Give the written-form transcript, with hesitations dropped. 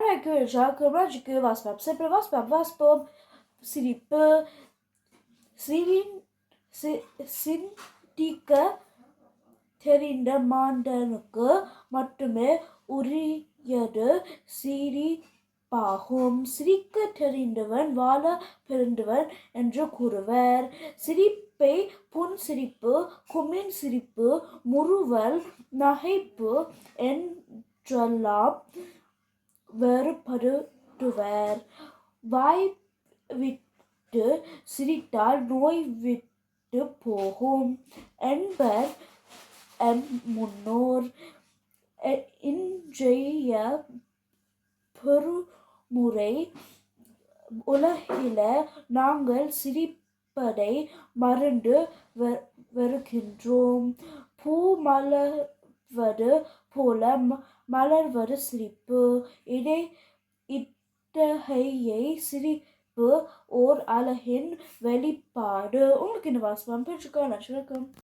Jacques, வாஸ்பம் sempre வாஸ்பம் சிரிப்பு சிந்திக்க தெரிந்த மாந்தனுக்கு மட்டுமே உரியது சிரிப்பாகும். சிரிக்க தெரிந்தவன் வாழ பிறந்தவன் என்று கூறுவர். சிரிப்பை புன்சிரிப்பு, குமிழ் சிரிப்பு, முறுவல், நகைப்பு என்றெல்லாம் வேறுபடுத்துவர். வாய்விட்டு சிரித்தால் நோய் விட்டு போகும் என்பர் எம் முன்னோர். இன்றைய பெருமுறை உலகில நாங்கள் சிரிப்பதை மறந்து வருகின்றோம். பூ மலர்வது போல மலர்வது சிரிப்பு. இத்தகைய சிரிப்பு ஓர் அழகின் வெளிப்பாடு. உங்களுக்கு இந்த வாசகம் பிடிச்சிருக்கா?